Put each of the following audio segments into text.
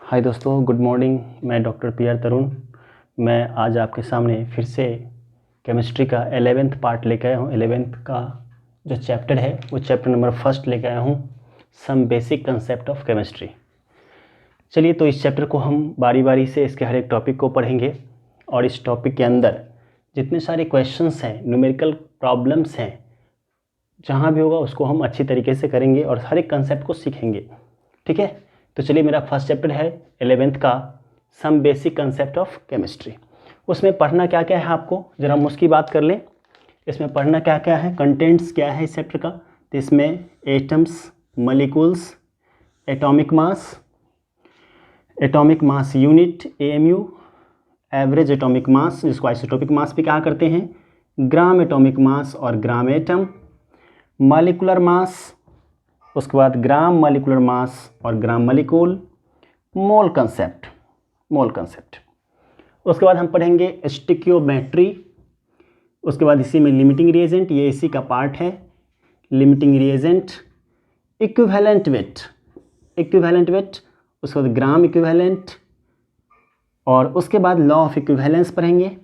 हाय दोस्तों, good morning. मैं doctor PR. तरुण। मैं आज आपके सामने फिर से केमिस्ट्री का 11th पार्ट लेकर आया हूँ। 11th का जो चैप्टर है वो चैप्टर नंबर 1 लेकर आया हूँ, some basic concept of chemistry. चलिए, तो इस चैप्टर को हम बारी बारी से इसके हर एक टॉपिक को पढ़ेंगे और इस टॉपिक के अंदर जितने सारे क्वेश्चंस हैं, न्यूमेरिकल प्रॉब्लम्स हैं, जहाँ भी होगा उसको हम अच्छी तरीके से करेंगे और हर एक कंसेप्ट को सीखेंगे। ठीक है, तो चलिए, मेरा फर्स्ट चैप्टर है 11th का some basic concept of chemistry. उसमें पढ़ना क्या क्या है आपको ज़रा हम उसकी बात कर लें। इसमें पढ़ना क्या क्या है, कंटेंट्स क्या है इस चैप्टर का। तो इसमें atoms, molecules, atomic mass unit AMU, average atomic mass जिसको आइसोटोपिक मास भी कहा करते हैं, ग्राम एटॉमिक मास और ग्राम एटम, मॉलिक्यूलर मास, उसके बाद ग्राम मॉलिक्यूलर मास और ग्राम मॉलिक्यूल, मोल कंसेप्ट। उसके बाद हम पढ़ेंगे स्टिकियोमेट्री। उसके बाद इसी में लिमिटिंग रिएजेंट, ये इसी का पार्ट है, लिमिटिंग रिएजेंट, इक्विवेलेंट वेट, उसके बाद ग्राम इक्विवेलेंट, और उसके बाद लॉ ऑफ इक्विवेलेंस पढ़ेंगे।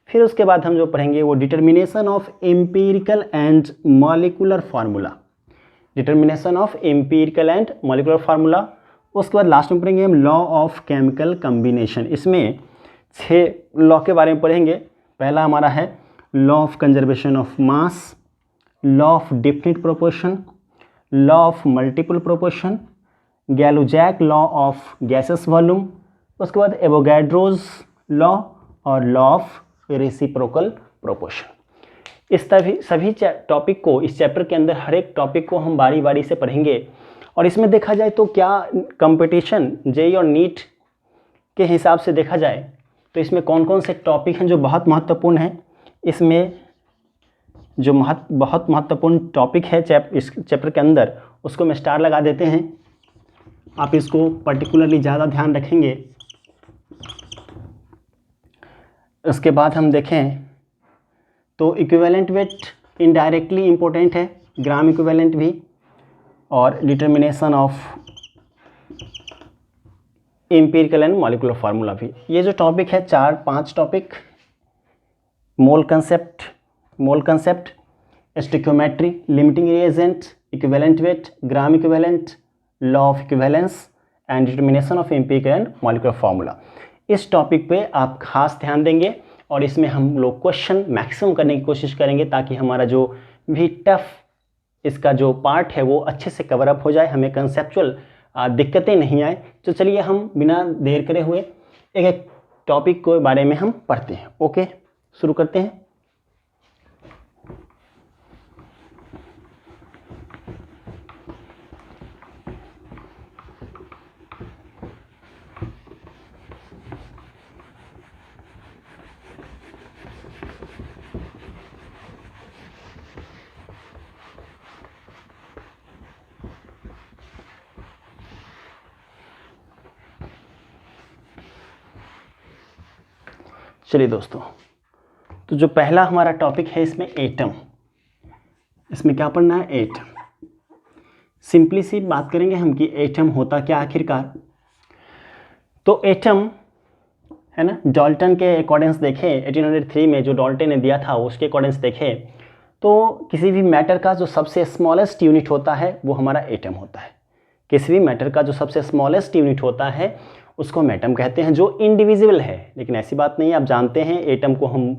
फिर उसके बाद हम जो पढ़ेंगे वो determination of empirical and molecular formula, उसके बाद लास्ट में पढ़ेंगे हम लॉ ऑफ केमिकल कम्बिनेशन। इसमें 6 लॉ के बारे में पढ़ेंगे। पहला हमारा है law of conservation of mass, law of definite proportion, law of multiple proportion, Gay Lussac law of gases volume, उसके बाद एवोगैड्रोज लॉ और लॉ ऑफ रेसिप्रोकल प्रोपोर्शन। इस सभी टॉपिक को इस चैप्टर के अंदर हर एक टॉपिक को हम बारी बारी से पढ़ेंगे। और इसमें देखा जाए तो क्या कंपटीशन JEE और नीट के हिसाब से देखा जाए तो इसमें कौन कौन से टॉपिक हैं जो बहुत महत्वपूर्ण हैं। इसमें जो बहुत महत्वपूर्ण टॉपिक है इस चैप्टर के अंदर, उसको मैं स्टार लगा देते हैं। आप इसको पर्टिकुलरली ज़्यादा ध्यान रखेंगे। उसके बाद हम देखें तो इक्विवेलेंट वेट इनडायरेक्टली इम्पोर्टेंट है, ग्राम इक्विवेलेंट भी, और determination of empirical and molecular formula भी। ये जो टॉपिक है 4-5 topic, mole concept, stoichiometry, limiting reagent, equivalent weight, gram equivalent, law of equivalence and determination of empirical and molecular formula. इस topic पे आप खास ध्यान देंगे और इसमें हम लोग क्वेश्चन मैक्सिमम करने की कोशिश करेंगे ताकि हमारा जो भी टफ इसका जो पार्ट है वो अच्छे से कवर अप हो जाए, हमें कंसेप्चुअल दिक्कतें नहीं आए। तो चलिए, हम बिना देर करे हुए एक एक टॉपिक के बारे में हम पढ़ते हैं। ओके, शुरू करते हैं। चलिए दोस्तों, तो जो पहला हमारा टॉपिक है इसमें एटम। इसमें क्या पढ़ना है? एटम। सिंपली सी बात करेंगे हम कि एटम होता क्या आखिरकार। तो एटम है ना, डाल्टन के अकॉर्डिंग्स देखें, 1803 में जो डाल्टन ने दिया था उसके अकॉर्डिंग्स देखें तो किसी भी मैटर का जो सबसे स्मॉलेस्ट यूनिट होता है वो हमारा एटम होता है। किसी भी मैटर का जो सबसे स्मॉलेस्ट यूनिट होता है उसको हम एटम कहते हैं, जो इंडिविजिबल है। लेकिन ऐसी बात नहीं है, आप जानते हैं एटम को हम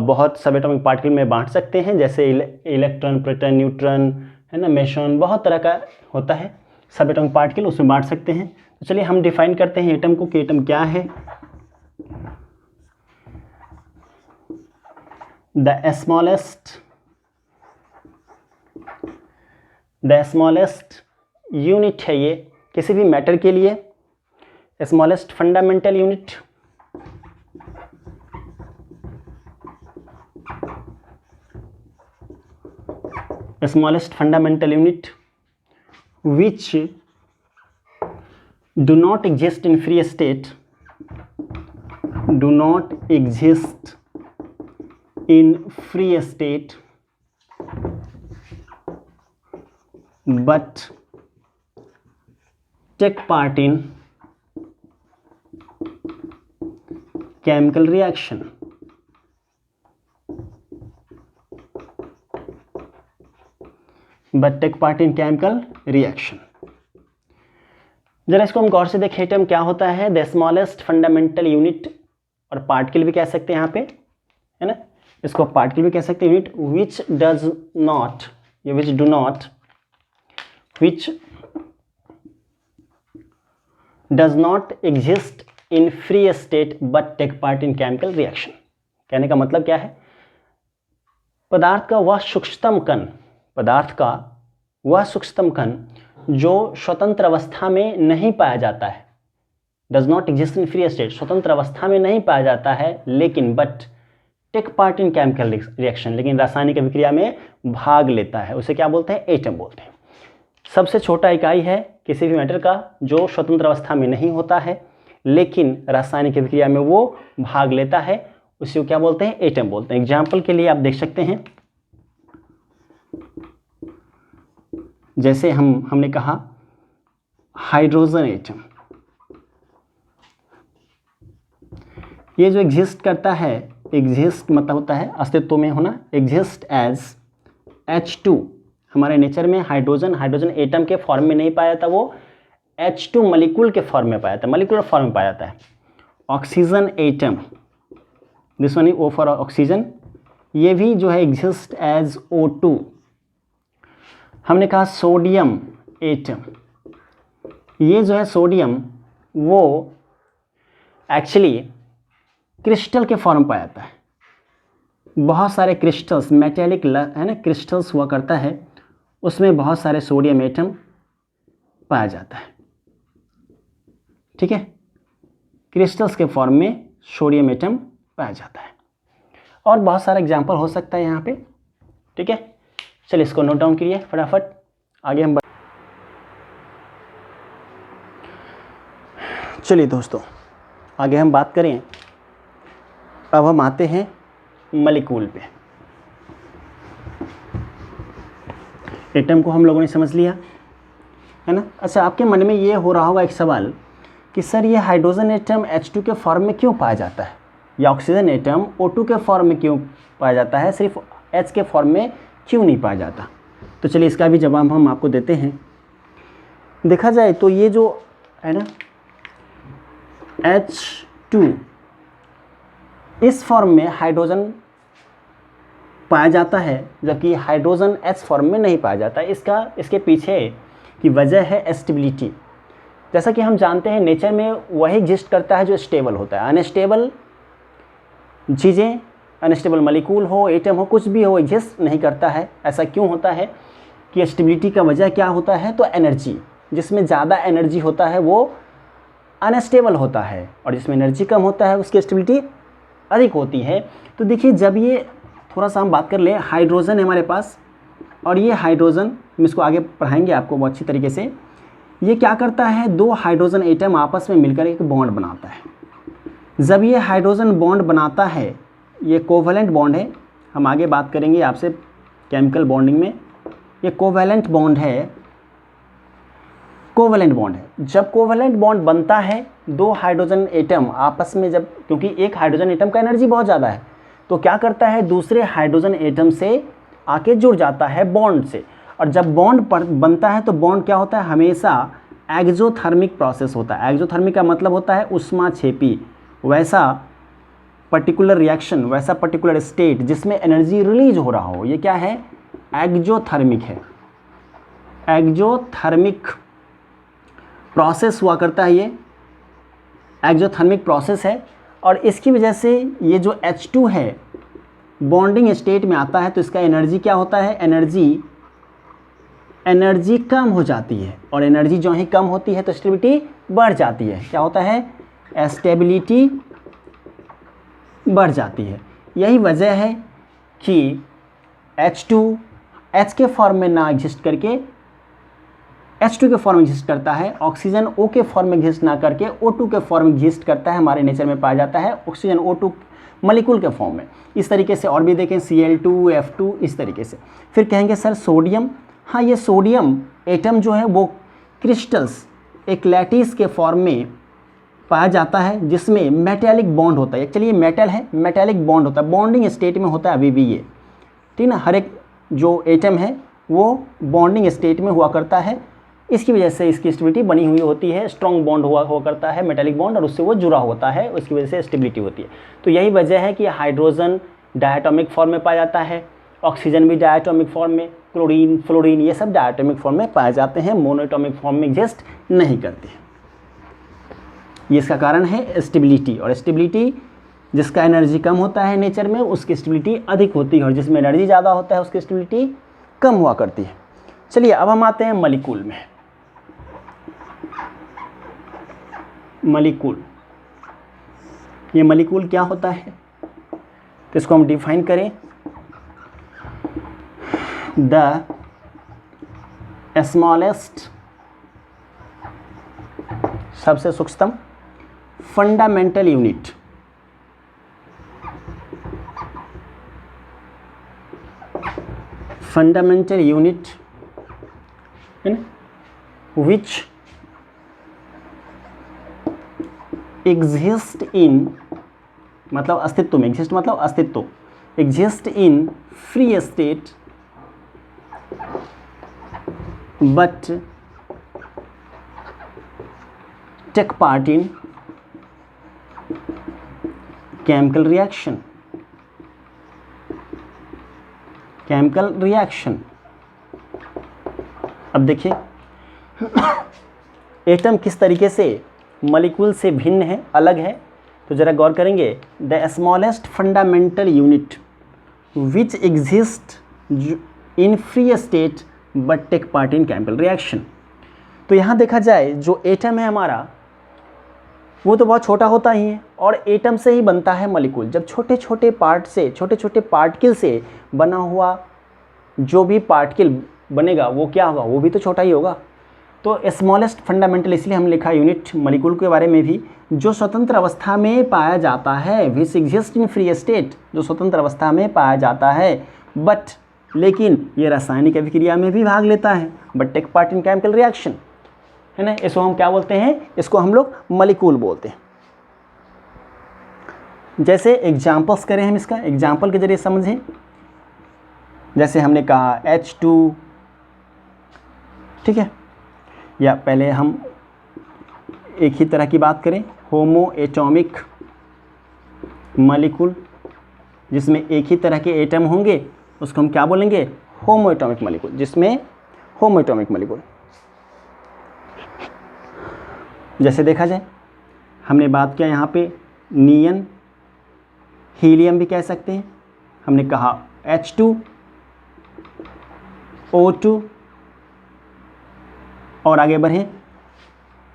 बहुत सब एटॉमिक पार्टिकल में बांट सकते हैं, जैसे इलेक्ट्रॉन, प्रोटॉन, न्यूट्रॉन, है ना, मेसॉन, बहुत तरह का होता है सब एटॉमिक पार्टिकल, उसमें बांट सकते हैं। तो चलिए हम डिफाइन करते हैं एटम को कि एटम क्या है। द स्मॉलेस्ट यूनिट है ये किसी भी मैटर के लिए, smallest fundamental unit, which do not exist in free state, but take part in chemical reaction, but take part in chemical reaction. जरा इसको हम गौर से देखें, एटम क्या होता है, द स्मॉलेस्ट फंडामेंटल यूनिट, और पार्टिकल भी कह सकते हैं यहाँ पे, है ना, इसको पार्टिकल भी कह सकते हैं, यूनिट विच डज नॉट, ये which do not, which does not exist in free state but take part in chemical reaction. कहने का मतलब क्या है, पदार्थ का वह सूक्ष्मतम कण, पदार्थ का वह सूक्ष्मतम कण जो स्वतंत्र अवस्था में नहीं पाया जाता है, does not exist in free state, स्वतंत्र अवस्था में नहीं पाया जाता है, लेकिन but take part in chemical reaction, लेकिन रासायनिक अभिक्रिया में भाग लेता है, उसे क्या बोलते हैं, एटम बोलते हैं। सबसे छोटा इकाई है किसी भी मैटर का जो स्वतंत्र अवस्था में नहीं होता है लेकिन रासायनिक अभिक्रिया में वो भाग लेता है, उसे क्या बोलते हैं, एटम बोलते हैं। एग्जाम्पल के लिए आप देख सकते हैं, जैसे हमने कहा हाइड्रोजन एटम, ये जो एग्जिस्ट करता है, एग्जिस्ट मतलब होता है अस्तित्व में होना, एग्जिस्ट एज H2, हमारे नेचर में हाइड्रोजन एटम के फॉर्म में नहीं पाया जाता, वो H2 मॉलिक्यूल के फॉर्म में पाया जाता है, मॉलिक्यूलर फॉर्म में पाया जाता है। Oxygen atom, this one is O for oxygen, ये भी जो है एग्जिस्ट एज O2। हमने कहा सोडियम एटम, ये जो है सोडियम वो एक्चुअली क्रिस्टल के फॉर्म पाया जाता है, बहुत सारे क्रिस्टल्स, मेटेलिक है ना, क्रिस्टल्स हुआ करता है, उसमें बहुत सारे सोडियम एटम पाया जाता है, ठीक है, क्रिस्टल्स के फॉर्म में सोडियम एटम पाया जाता है। और बहुत सारा एग्जाम्पल हो सकता है यहाँ पे, ठीक है। चलिए इसको नोट डाउन करिए फटाफट, आगे हम चलिए दोस्तों आगे हम बात करें। अब हम आते हैं मॉलिक्यूल पे। एटम को हम लोगों ने समझ लिया, है ना। अच्छा, आपके मन में ये हो रहा होगा एक सवाल कि सर ये हाइड्रोजन एटम H2 के फॉर्म में क्यों पाया जाता है, या ऑक्सीजन एटम O2 के फॉर्म में क्यों पाया जाता है, सिर्फ H के फॉर्म में क्यों नहीं पाया जाता। तो चलिए इसका भी जवाब हम आपको देते हैं। देखा जाए तो ये जो है ना H2, इस फॉर्म में हाइड्रोजन पाया जाता है, जबकि हाइड्रोजन H फॉर्म में नहीं पाया जाता है। इसके पीछे की वजह है स्टेबिलिटी। जैसा कि हम जानते हैं नेचर में वही एग्जिस्ट करता है जो स्टेबल होता है। अनस्टेबल चीज़ें, अनस्टेबल मॉलिक्यूल हो, एटम हो, कुछ भी हो, एग्जिस्ट नहीं करता है। ऐसा क्यों होता है कि स्टेबिलिटी का वजह क्या होता है, तो एनर्जी, जिसमें ज़्यादा एनर्जी होता है वो अनस्टेबल होता है, और जिसमें एनर्जी कम होता है उसकी स्टेबिलिटी अधिक होती है। तो देखिए, जब ये थोड़ा सा हम बात कर लें, हाइड्रोजन है हमारे पास, और ये हाइड्रोजन हम इसको आगे पढ़ाएंगे आपको बहुत अच्छी तरीके से। ये क्या करता है, दो हाइड्रोजन एटम आपस में मिलकर एक बॉन्ड बनाता है। जब ये हाइड्रोजन बॉन्ड बनाता है, ये कोवैलेंट बॉन्ड है, हम आगे बात करेंगे आपसे केमिकल बॉन्डिंग में। ये कोवैलेंट बॉन्ड है, कोवैलेंट बॉन्ड है। जब कोवैलेंट बॉन्ड बनता है, दो हाइड्रोजन एटम आपस में जब, क्योंकि एक हाइड्रोजन एटम का एनर्जी बहुत ज़्यादा है, तो क्या करता है, दूसरे हाइड्रोजन एटम से आके जुड़ जाता है बॉन्ड से। और जब बॉन्ड बनता है तो बॉन्ड क्या होता है, हमेशा एक्सोथर्मिक प्रोसेस होता है। एक्सोथर्मिक का मतलब होता है उष्माक्षेपी, वैसा पर्टिकुलर रिएक्शन, वैसा पर्टिकुलर स्टेट जिसमें एनर्जी रिलीज हो रहा हो, ये क्या है, एक्सोथर्मिक है। एक्सोथर्मिक प्रोसेस हुआ करता है, ये एक्सोथर्मिक प्रोसेस है। और इसकी वजह से ये जो H2 है बॉन्डिंग स्टेट में आता है, तो इसका एनर्जी क्या होता है, एनर्जी कम हो जाती है। और एनर्जी जो ही कम होती है तो स्टेबिलिटी बढ़ जाती है। क्या होता है, स्टेबिलिटी बढ़ जाती है। यही वजह है कि H2 H के फॉर्म में ना एग्जिस्ट करके H2 के फॉर्म में एग्जिस्ट करता है, ऑक्सीजन O के फॉर्म में एग्जिस्ट ना करके O2 के फॉर्म में एग्जिस्ट करता है, हमारे नेचर में पाया जाता है ऑक्सीजन O2 मॉलिक्यूल के फॉर्म में। इस तरीके से और भी देखें, Cl2, F2, इस तरीके से। फिर कहेंगे सर सोडियम, हाँ ये सोडियम एटम जो है वो क्रिस्टल्स, एक लैटिस के फॉर्म में पाया जाता है जिसमें मेटेलिक बॉन्ड होता है। एक्चुअली ये मेटल है, मेटेलिक बॉन्ड होता है, बॉन्डिंग स्टेट में होता है अभी भी ये, ठीक ना। हर एक जो एटम है वो बॉन्डिंग स्टेट में हुआ करता है, इसकी वजह से इसकी स्टेबिलिटी बनी हुई होती है, स्ट्रॉन्ग बॉन्ड हुआ करता है मेटेलिक बॉन्ड, और उससे वो जुड़ा होता है, उसकी वजह से स्टेबिलिटी होती है। तो यही वजह है कि हाइड्रोजन डायटोमिक फॉर्म में पाया जाता है, ऑक्सीजन भी डायटोमिक फॉर्म में, क्लोरीन, फ्लोरीन, ये सब डायटोमिक फॉर्म में पाए जाते हैं, मोनोएटॉमिक फॉर्म में एग्जिस्ट नहीं करते हैं। ये इसका कारण है स्टेबिलिटी, और स्टेबिलिटी जिसका एनर्जी कम होता है नेचर में उसकी स्टेबिलिटी अधिक होती है, और जिसमें एनर्जी ज़्यादा होता है उसकी स्टेबिलिटी कम हुआ करती है। चलिए अब हम आते हैं मॉलिक्यूल में। मॉलिक्यूल, ये मॉलिक्यूल क्या होता है तो इसको हम डिफाइन करें, द स्मॉलेस्ट, सबसे सूक्ष्मतम, fundamental unit, fundamental unit in which exist in, मतलब अस्तित्व में, exist मतलब अस्तित्व, exist in free state but take part in chemical reaction, chemical reaction. अब देखिए एटम किस तरीके से मॉलिक्यूल से भिन्न है, अलग है, तो ज़रा गौर करेंगे। The smallest fundamental unit which exist in free state but take part in chemical reaction. तो यहाँ देखा जाए जो एटम है हमारा वो तो बहुत छोटा होता ही है, और एटम से ही बनता है मॉलिक्यूल। जब छोटे छोटे पार्ट से, छोटे छोटे पार्टिकल से बना हुआ जो भी पार्टिकल बनेगा वो क्या होगा, वो भी तो छोटा ही होगा। तो स्मॉलेस्ट फंडामेंटल इसलिए हम लिखा यूनिट मॉलिक्यूल के बारे में भी, जो स्वतंत्र अवस्था में पाया जाता है, विच एग्जिस्ट इन फ्री स्टेट, जो स्वतंत्र अवस्था में पाया जाता है, बट लेकिन ये रासायनिक अभिक्रिया में भी भाग लेता है, but take part in chemical reaction, है ना। इसको हम क्या बोलते हैं, इसको हम लोग मॉलिक्यूल बोलते हैं। जैसे एग्जाम्पल्स करें हम, इसका एग्जाम्पल के जरिए समझें। जैसे हमने कहा H2, ठीक है, या पहले हम एक ही तरह की बात करें, होमो एटॉमिक मॉलिक्यूल, जिसमें एक ही तरह के एटम होंगे उसको हम क्या बोलेंगे, होमो एटॉमिक मॉलिक्यूल, जिसमें होमो एटॉमिक मॉलिक्यूल। जैसे देखा जाए हमने बात किया यहाँ पे नियन, हीलियम भी कह सकते हैं, हमने कहा H2, O2, और आगे बढ़ें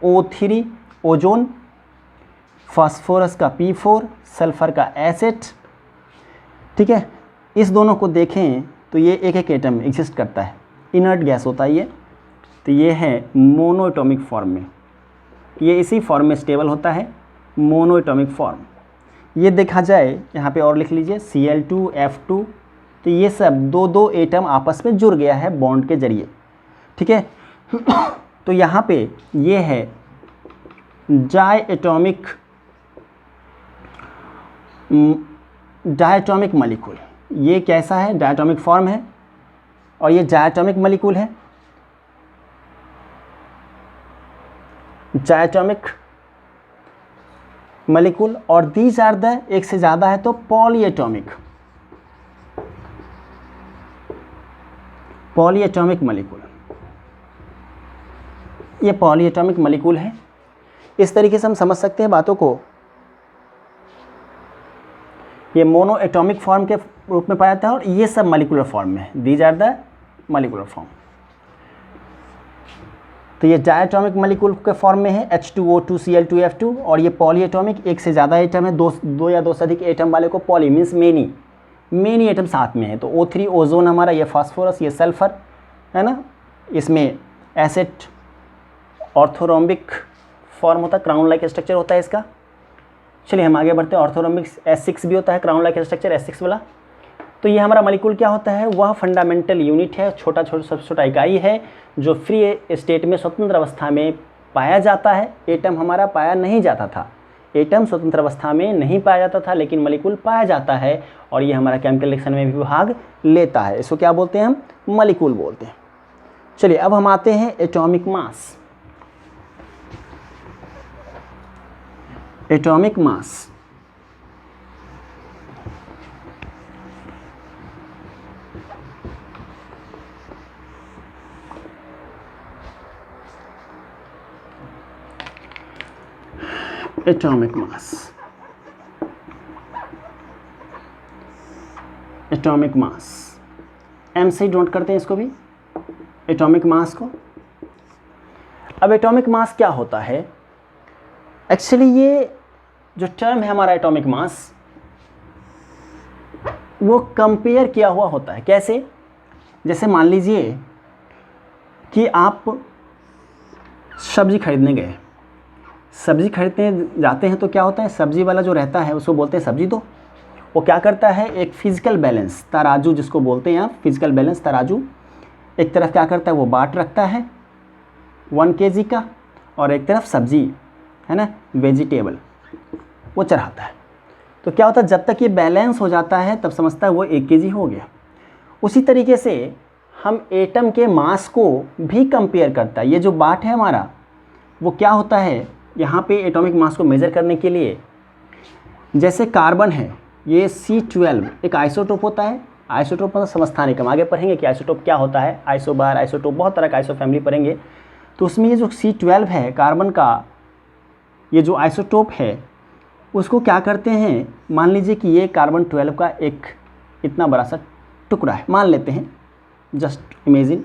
O3 ओजोन, फास्फोरस का P4, सल्फर का एसिड, ठीक है। इस दोनों को देखें तो ये एक एक एटम में एग्जिस्ट करता है, इनर्ट गैस होता है ये, तो ये है मोनो एटॉमिक फॉर्म में, ये इसी फॉर्म में स्टेबल होता है, मोनो एटॉमिक फॉर्म। ये देखा जाए यहाँ पे और लिख लीजिए Cl2, F2, तो ये सब दो दो एटम आपस में जुड़ गया है बॉन्ड के जरिए, ठीक है। तो यहाँ पे ये है डायटोमिक मॉलिक्यूल। ये कैसा है, डायटोमिक फॉर्म है, और ये डायटोमिक मॉलिक्यूल है, डायटोमिक मॉलिक्यूल। और दीज आर द, एक से ज़्यादा है तो पॉलीएटॉमिक, पॉलीएटॉमिक मॉलिक्यूल, ये पॉलीएटॉमिक मॉलिक्यूल है। इस तरीके से हम समझ सकते हैं बातों को। ये मोनो एटॉमिक फॉर्म के रूप में पाया जाता है, और ये सब मॉलिक्यूलर फॉर्म में है, these are the molecular form. तो ये डायटोमिक मॉलिक्यूल के फॉर्म में है, H2O2, Cl2, F2, और ये पॉलीएटॉमिक, एक से ज़्यादा एटम है, दो या दो से अधिक एटम वाले को पॉली मीन्स मेनी एटम साथ में है। तो O3 ओजोन हमारा, ये फास्फोरस, ये सल्फर, है ना। इसमें एसिड ऑर्थोरोम्बिक फॉर्म होता है, क्राउन लाइक स्ट्रक्चर होता है इसका। चलिए हम आगे बढ़ते हैं। ऑर्थोरोम्बिक S6 भी होता है, क्राउन लाइक स्ट्रक्चर S6 वाला। तो ये हमारा मॉलिक्यूल क्या होता है, वह फंडामेंटल यूनिट है, सबसे छोटा इकाई है जो फ्री स्टेट में स्वतंत्र अवस्था में पाया जाता है, एटम हमारा पाया नहीं जाता था। एटम स्वतंत्र अवस्था में नहीं पाया जाता था, लेकिन मॉलिक्यूल पाया जाता है और ये हमारा केमिकल रिएक्शन में भी भाग लेता है। इसको क्या बोलते हैं हम? मॉलिक्यूल बोलते हैं। चलिए अब हम आते हैं atomic mass. Atomic mass atomic mass, atomic mass M से नोट करते हैं इसको भी, एटॉमिक मास को। अब एटॉमिक मास क्या होता है? एक्चुअली ये जो टर्म है हमारा एटॉमिक मास, वो कंपेयर किया हुआ होता है। कैसे? जैसे मान लीजिए कि आप सब्जी खरीदने गए, सब्जी खरीदने जाते हैं तो क्या होता है, सब्जी वाला जो रहता है उसको बोलते हैं सब्जी दो। वो क्या करता है, एक फिजिकल बैलेंस तराजू जिसको बोलते हैं आप, फिजिकल बैलेंस तराजू, एक तरफ क्या करता है वो बाट रखता है 1 kg का, और एक तरफ सब्जी है ना, वेजिटेबल, वो चढ़ाता है। तो क्या होता है, जब तक ये बैलेंस हो जाता है तब समझता है वो 1 kg हो गया। उसी तरीके से हम एटम के मास को भी कंपेयर करता है। ये जो बाट है हमारा, वो क्या होता है यहाँ पे एटॉमिक मास को मेज़र करने के लिए, जैसे कार्बन है ये C12 एक आइसोटोप होता है। आइसोटोप मतलब समस्थानिक, हम आगे पढ़ेंगे कि आइसोटोप क्या होता है, आइसोबार, आइसोटोप, बहुत तरह का आइसो फैमिली पढ़ेंगे। तो उसमें ये जो C12 है कार्बन का, ये जो आइसोटोप है उसको क्या करते हैं, मान लीजिए कि ये कार्बन 12 का एक इतना बड़ा सा टुकड़ा है, मान लेते हैं, जस्ट इमेजिन,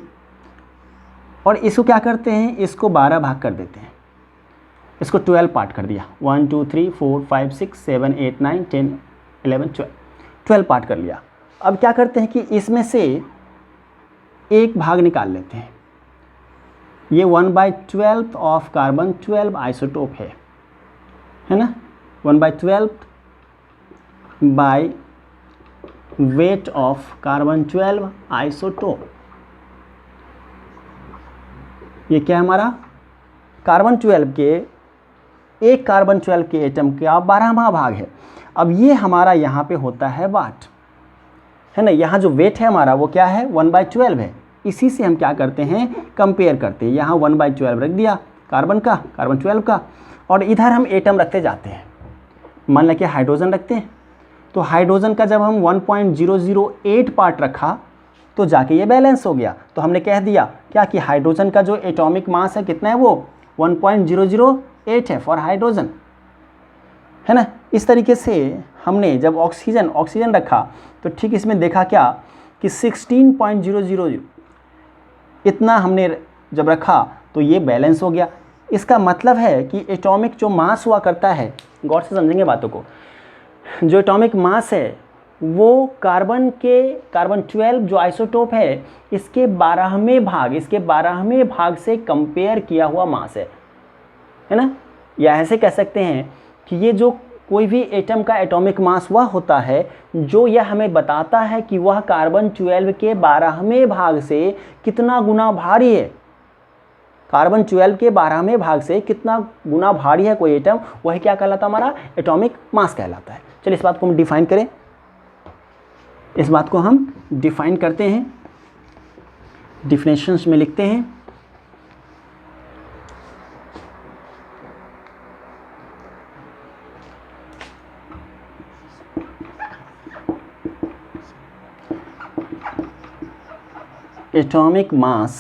और इसको क्या करते हैं, इसको 12 भाग कर देते हैं, इसको 12 पार्ट कर दिया, 1 2 3 4 5 6 7 8 9 10 11 12 पार्ट कर लिया। अब क्या करते हैं कि इसमें से एक भाग निकाल लेते हैं। ये 1/12 ऑफ कार्बन 12 आइसोटोप है ना, 1/12 by weight of carbon 12 isotope. ये क्या है हमारा, कार्बन 12 के, एक कार्बन 12 के एटम का 12वां भाग है। अब ये हमारा यहाँ पे होता है वाट, है ना, यहाँ जो वेट है हमारा वो क्या है, 1/12 है। इसी से हम क्या करते हैं, कंपेयर करते हैं। यहाँ 1/12 रख दिया कार्बन का, कार्बन 12 का, और इधर हम एटम रखते जाते हैं। मान लें कि हाइड्रोजन रखते हैं, तो हाइड्रोजन का जब हम 1.008 पार्ट रखा तो जाके ये बैलेंस हो गया। तो हमने कह दिया क्या कि हाइड्रोजन का जो एटॉमिक मास है कितना है, वो 1.008 है फॉर हाइड्रोजन, है ना। इस तरीके से हमने जब ऑक्सीजन रखा तो ठीक इसमें देखा क्या कि 16.000 इतना हमने जब रखा तो ये बैलेंस हो गया। इसका मतलब है कि एटॉमिक जो मास हुआ करता है, गौर से समझेंगे बातों को, जो एटॉमिक मास है वो कार्बन 12 जो आइसोटोप है इसके 12वें भाग से कंपेयर किया हुआ मास है ना। या ऐसे कह सकते हैं कि ये जो कोई भी एटम का एटॉमिक मास वह होता है जो यह हमें बताता है कि वह कार्बन 12 के 12वें भाग से कितना गुना भारी है। कार्बन 12 के 12वें भाग से कितना गुना भारी है कोई एटम, वह क्या कहलाता है, हमारा एटॉमिक मास कहलाता है। चलिए इस बात को हम डिफाइन करें, इस बात को हम डिफाइन करते हैं, डिफिनेशंस में लिखते हैं। Atomic mass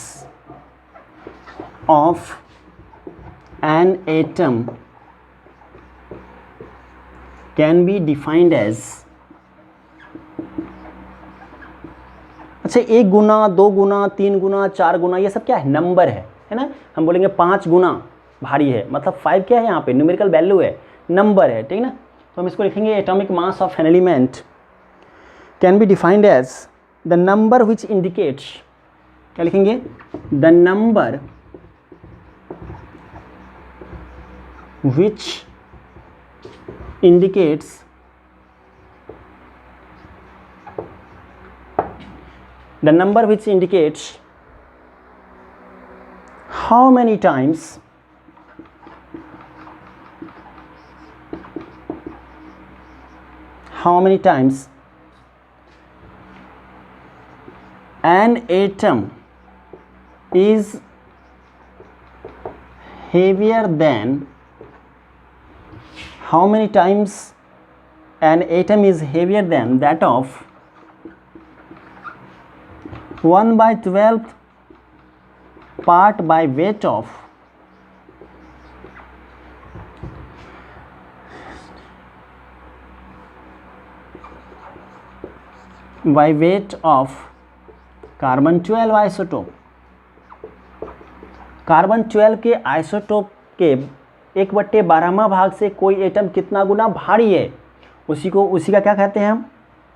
of an atom can be defined as, अच्छा 1 गुना 2 गुना 3 गुना 4 गुना ये सब क्या है, नंबर है ना। हम बोलेंगे 5 गुना भारी है, मतलब 5 क्या है यहाँ पे, न्यूमेरिकल वैल्यू है, नंबर है, ठीक ना। तो हम इसको लिखेंगे atomic mass of an element can be defined as the number which indicates, क्या लिखेंगे, the number which indicates the number which indicates how many times how many times an atom is heavier than, how many times an atom is heavier than that of 1/12 part by weight of carbon 12 isotope. Carbon 12 के isotope के 1/12वां भाग से कोई atom कितना गुना भारी है, उसी का क्या कहते हैं हम?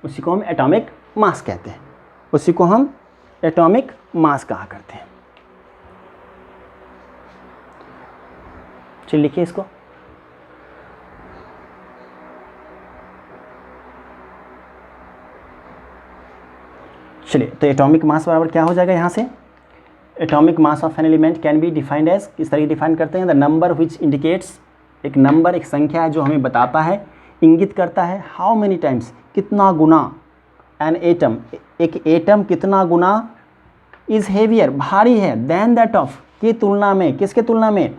उसी को हम एटॉमिक मास कहते हैं। उसी को हम एटॉमिक मास कहा करते हैं। चलिए लिखिए इसको। चलिए, तो एटॉमिक मास बराबर क्या हो जाएगा यहाँ से? Atomic mass of an element can be defined as, किस तरह डिफाइन करते हैं? द नंबर विच इंडिकेट्स, एक नंबर, एक संख्या है जो हमें बताता है, इंगित करता है, हाउ मेनी टाइम्स, कितना गुना, एन एटम, एक एटम कितना गुना, इज हेवियर, भारी है, देन दैट ऑफ, की तुलना में, किसके तुलना में?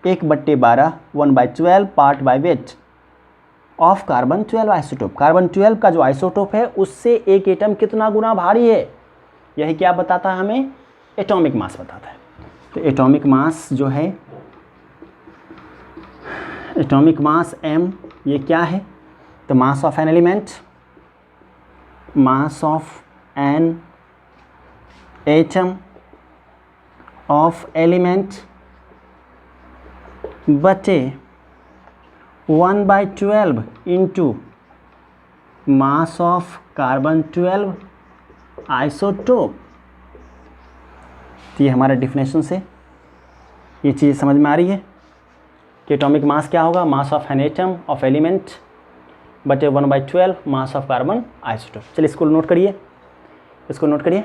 1/12 1/12 part by weight of carbon 12 isotope. Carbon 12 का जो आइसोटोप है उससे एक एटम कितना गुना भारी है, यही क्या बताता है हमें? एटॉमिक मास बताता है। तो एटॉमिक मास जो है, एटॉमिक मास m, ये क्या है? तो मास of an element, mass of an atom of element बटे 1/12 into mass of carbon 12 isotope. तो ये हमारा डिफिनेशन से ये चीज़ समझ में आ रही है कि एटॉमिक मास क्या होगा? मास of an atom of element बटे 1/12 मास ऑफ कार्बन आइसोटोप। चलिए इसको नोट करिए, इसको नोट करिए,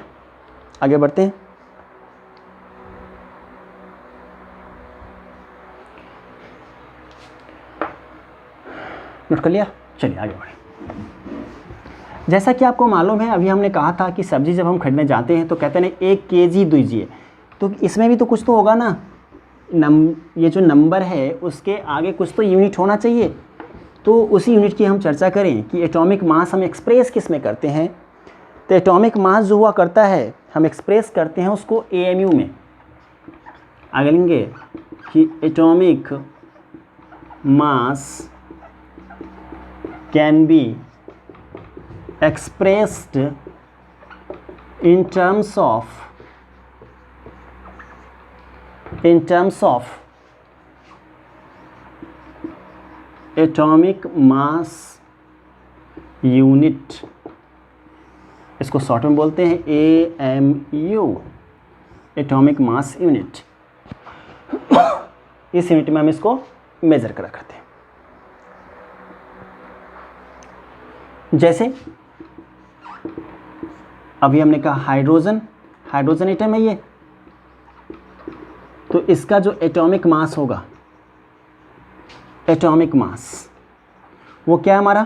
आगे बढ़ते हैं। नोट कर लिया? चलिए आगे बढ़ें। जैसा कि आपको मालूम है, अभी हमने कहा था कि सब्जी जब हम खरीदने जाते हैं तो कहते हैं 1 kg दीजिए, तो इसमें भी तो कुछ तो होगा ना, ये जो नंबर है उसके आगे कुछ तो यूनिट होना चाहिए। तो उसी यूनिट की हम चर्चा करें कि एटॉमिक मास हम एक्सप्रेस किस में करते हैं। तो एटॉमिक मास जो हुआ करता है, हम एक्सप्रेस करते हैं उसको AMU में। आगे लेंगे कि atomic mass can be expressed in terms of atomic mass unit, इसको शॉर्ट में बोलते हैं AMU, एटॉमिक मास यूनिट। इस यूनिट में हम इसको मेजर करा करते हैं। जैसे अभी हमने कहा हाइड्रोजन, हाइड्रोजन एटम है ये, तो इसका जो एटॉमिक मास होगा, एटॉमिक मास वो क्या है हमारा?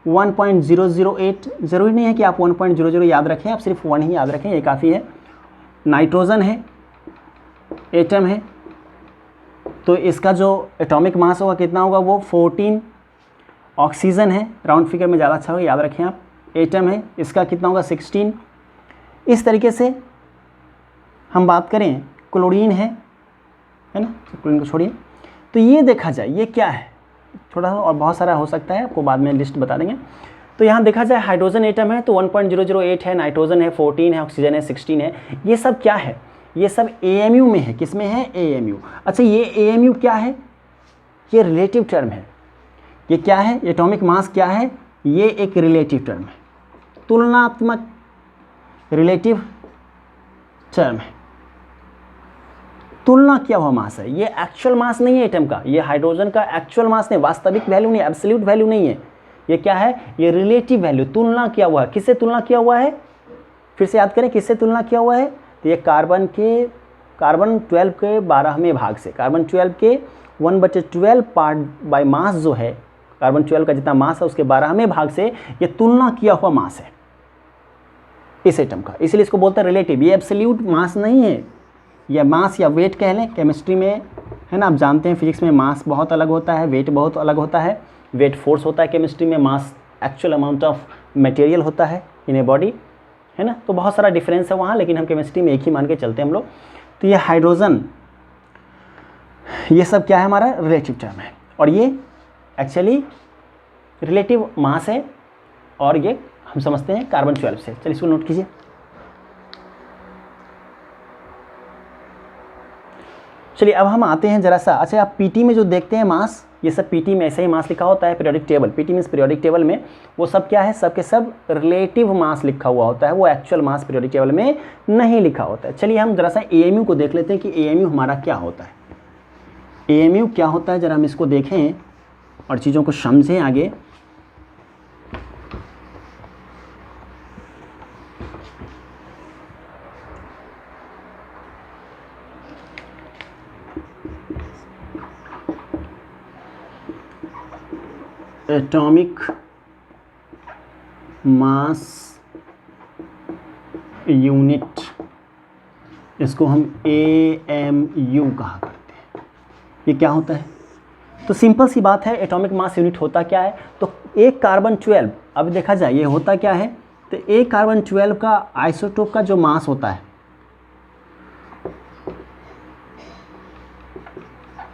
1.008। ज़रूरी नहीं है कि आप 1.00 याद रखें, आप सिर्फ 1 ही याद रखें, ये काफ़ी है। नाइट्रोजन है, एटम है, तो इसका जो एटॉमिक मास होगा कितना होगा? वो 14। ऑक्सीजन है, राउंड फिगर में ज़्यादा अच्छा होगा, याद रखें आप। एटम है, इसका कितना होगा? 16। इस तरीके से हम बात करें, क्लोरीन है ना, क्लोरीन को छोड़िए। तो ये देखा जाए ये क्या है, थोड़ा सा और बहुत सारा हो सकता है, आपको बाद में लिस्ट बता देंगे। तो यहाँ देखा जाए हाइड्रोजन एटम है तो 1.008 है, नाइट्रोजन है 14 है, ऑक्सीजन है 16 है। ये सब क्या है? ये सब AMU में है। किस में है? AMU। अच्छा, ये AMU क्या है? ये रिलेटिव टर्म है। ये क्या है? एटॉमिक मास क्या है? ये एक रिलेटिव टर्म है, तुलनात्मक रिलेटिव टर्म है। तुलना किया हुआ मास है, ये एक्चुअल मास नहीं है एटम का, ये हाइड्रोजन का एक्चुअल मास नहीं, वास्तविक वैल्यू नहीं, एब्सोल्यूट वैल्यू नहीं है। ये क्या है? ये रिलेटिव वैल्यू, तुलना किया हुआ है। किससे तुलना किया हुआ है? फिर से याद करें, किससे तुलना किया हुआ है? तो ये कार्बन 12 के 12वें भाग से, कार्बन 12 के 1/12 पार्ट बाय मास जो है, कार्बन 12 का जितना मास है उसके 12वें भाग से ये तुलना किया हुआ मास है इस एटम का, इसलिए इसको बोलते हैं रिलेटिव। ये एब्सोल्यूट मास नहीं है, या मास या वेट कह लें केमिस्ट्री में, है ना। आप जानते हैं फिजिक्स में मास बहुत अलग होता है, वेट बहुत अलग होता है। वेट फोर्स होता है केमिस्ट्री में, मास एक्चुअल अमाउंट ऑफ मटेरियल होता है इन ए बॉडी, है ना। तो बहुत सारा डिफरेंस है वहाँ, लेकिन हम केमिस्ट्री में एक ही मान के चलते हैं हम लोग। तो ये हाइड्रोजन, ये सब क्या है, हमारा रिलेटिव टर्म है, और ये एक्चुअली रिलेटिव मास है, और ये हम समझते हैं कार्बन 12 से। चलिए इसको नोट कीजिए। चलिए अब हम आते हैं जरा सा, अच्छा आप पीटी में जो देखते हैं मास, ये सब पीटी में ऐसे ही मास लिखा होता है, periodic table, PT means periodic table में वो सब क्या है, सब के सब रिलेटिव मास लिखा हुआ होता है, वो एक्चुअल मास पीरियोडिक टेबल में नहीं लिखा होता है। चलिए हम जरा सा एएमयू को देख लेते हैं कि एएमयू हमारा क्या होता है। एएमयू क्या होता है, जरा हम इसको देखें और चीज़ों को समझें आगे। एटॉमिक मास यूनिट, इसको हम एएमयू कहा करते हैं। ये क्या होता है, तो सिंपल सी बात है, एटॉमिक मास यूनिट होता क्या है, तो एक कार्बन 12, अब देखा जाए ये होता क्या है, तो एक कार्बन 12 का आइसोटोप का जो मास होता है,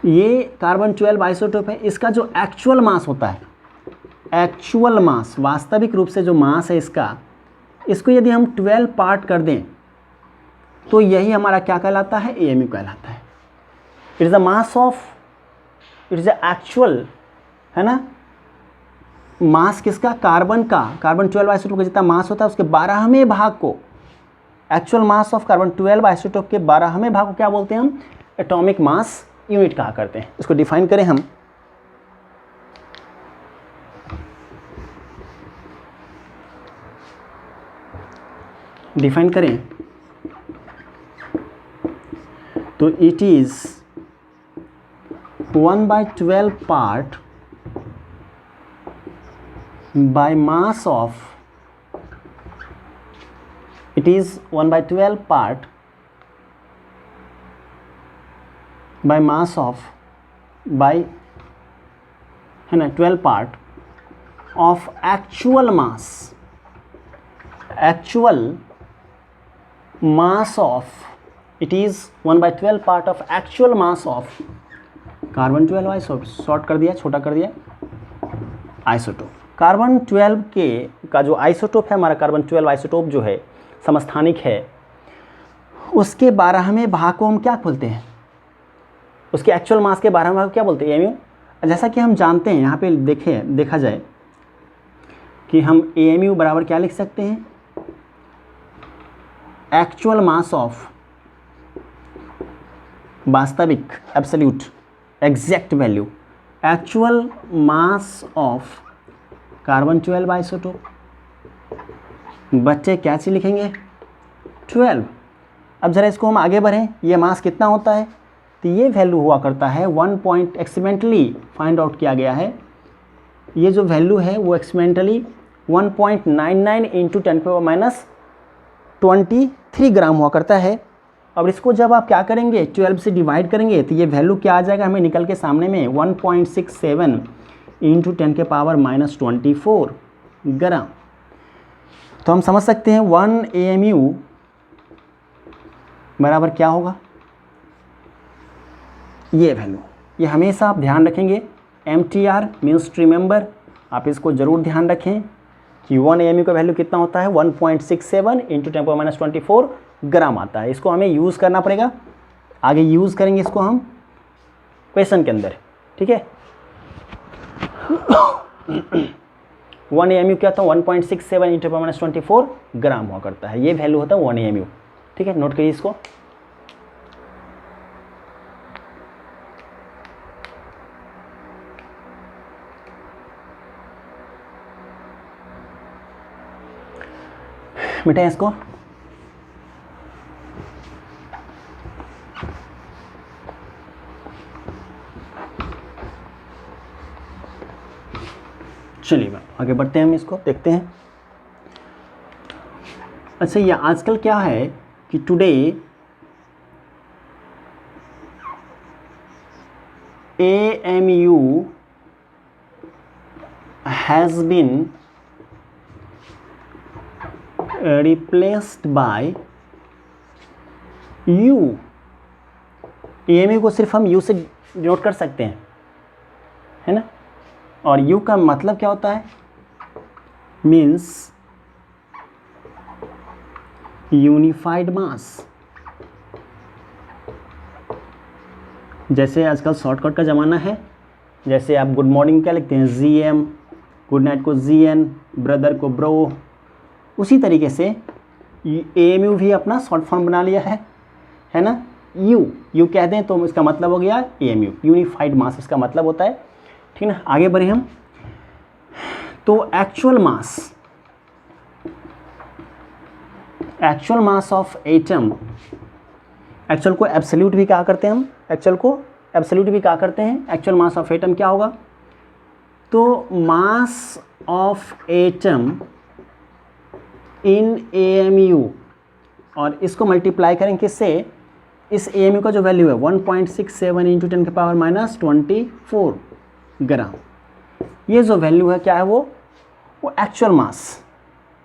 ये कार्बन 12 आइसोटोप है, इसका जो एक्चुअल मास होता है, एक्चुअल मास, वास्तविक रूप से जो मास है इसका, इसको यदि हम 12 पार्ट कर दें तो यही हमारा क्या कहलाता है, एएमयू कहलाता है। It is the mass of, it is the actual, है ना, मास किसका, कार्बन का, कार्बन 12 आइसोटोप का जितना मास होता है उसके 12वें भाग को, actual mass of carbon 12 isotope के 12वें भाग को क्या बोलते हैं हम, एटॉमिक मास यूनिट कहा करते हैं। इसको डिफाइन करें हम, डिफाइन करें तो it is 1/12 part by mass of, it is 1/12 part by mass of, by, है ना, 12 part of actual mass, actual mass of, it is 1/12 part of actual mass of carbon 12 isotope, short कर दिया, छोटा कर दिया, isotope. Carbon 12 के का जो आइसोटोप है हमारा, कार्बन 12 आइसोटोप जो है समस्थानिक है, उसके 12वें भाग को हम क्या बोलते हैं, उसके एक्चुअल मास के 12वें भाग को क्या बोलते हैं, एएमयू। जैसा कि हम जानते हैं, यहाँ पे देखा जाए कि हम एएमयू बराबर क्या लिख सकते हैं, एक्चुअल मास ऑफ, वास्तविक, absolute, exact value, actual mass of carbon 12 isotope, बच्चे क्या चीज़ लिखेंगे, 12। अब ज़रा इसको हम आगे बढ़ें, ये मास कितना होता है, तो ये वैल्यू हुआ करता है 1 पॉइंट, एक्सपेरिमेंटली फाइंड आउट किया गया है, ये जो वैल्यू है वो एक्सपेरिमेंटली 1.99 इंटू 10⁻23 ग्राम हुआ करता है। अब इसको जब आप क्या करेंगे, 12 से डिवाइड करेंगे तो ये वैल्यू क्या आ जाएगा हमें निकल के सामने में, 1.67 इंटू 10⁻24 ग्राम। तो हम समझ सकते हैं 1 AMU बराबर क्या होगा, ये वैल्यू, ये हमेशा आप ध्यान रखेंगे। MTR मीन्स रिमेंबर, आप इसको ज़रूर ध्यान रखें कि 1 AMU का वैल्यू कितना होता है, 1.67 इंटू 10⁻24 ग्राम आता है। इसको हमें यूज़ करना पड़ेगा, आगे यूज़ करेंगे इसको हम क्वेश्चन के अंदर, ठीक है। 1 AMU क्या था, 1.67 इंटू 10⁻24 ग्राम हुआ करता है, ये वैल्यू होता है 1 AMU, ठीक है। नोट करिए इसको। मिटाएं इसको। चलिए मैम आगे बढ़ते हैं, हम इसको देखते हैं। अच्छा, ये आजकल क्या है कि today AMU has been replaced by U। AMU को सिर्फ हम U से डिनोट कर सकते हैं, है ना, और U का मतलब क्या होता है, मीन्स यूनिफाइड मास। जैसे आजकल शॉर्टकट का ज़माना है, जैसे आप गुड मॉर्निंग क्या लिखते हैं GM, गुड नाइट को GN, ब्रदर को ब्रो, उसी तरीके से AMU भी अपना शॉर्ट फॉर्म बना लिया है ना। यू कह दें तो इसका मतलब हो गया AMU, यूनिफाइड मास इसका मतलब होता है, ठीक ना। आगे बढ़े हम, तो actual mass of atom, actual को एब्सोल्यूट भी कहा करते हैं हम, एक्चुअल को एब्सोल्यूट भी कहा करते हैं। एक्चुअल मास ऑफ एटम क्या होगा, तो mass of atom in AMU, और इसको मल्टीप्लाई करें किससे, इस AMU का जो वैल्यू है 1.67 इंटू 10 के पावर माइनस 24 ग्राम, ये जो वैल्यू है क्या है, वो एक्चुअल मास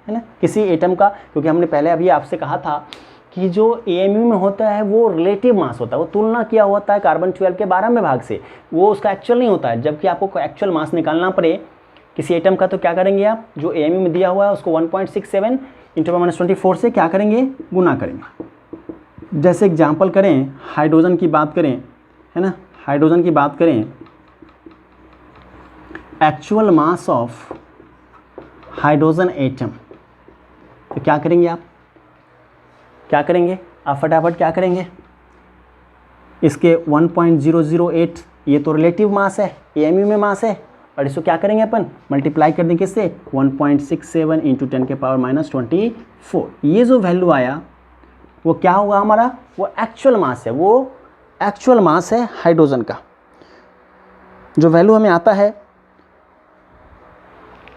है ना किसी एटम का। क्योंकि हमने पहले अभी आपसे कहा था कि जो AMU में होता है वो रिलेटिव मास होता है, वो तुलना किया होता है कार्बन 12 के 12वें भाग से, वो उसका एक्चुअल नहीं होता है। जबकि आपको एक्चुअल मास निकालना पड़े किसी एटम का, तो क्या करेंगे आप, जो AMU में दिया हुआ है उसको 1.67 इंटू माइनस 24 से क्या करेंगे, गुना करेंगे। जैसे एग्जाम्पल करें, हाइड्रोजन की बात करें, है ना, हाइड्रोजन की बात करें, actual mass of hydrogen atom, तो क्या करेंगे आप, क्या करेंगे आप फटाफट क्या करेंगे, इसके 1.008 ये तो रिलेटिव मास है, AMU में मास है, और इसको क्या करेंगे अपन, मल्टीप्लाई कर देंगे किससे, 1.67 इंटू 10 के पावर माइनस 24। ये जो वैल्यू आया वो क्या होगा हमारा, वो एक्चुअल मास है, वो एक्चुअल मास है हाइड्रोजन का। जो वैल्यू हमें आता है,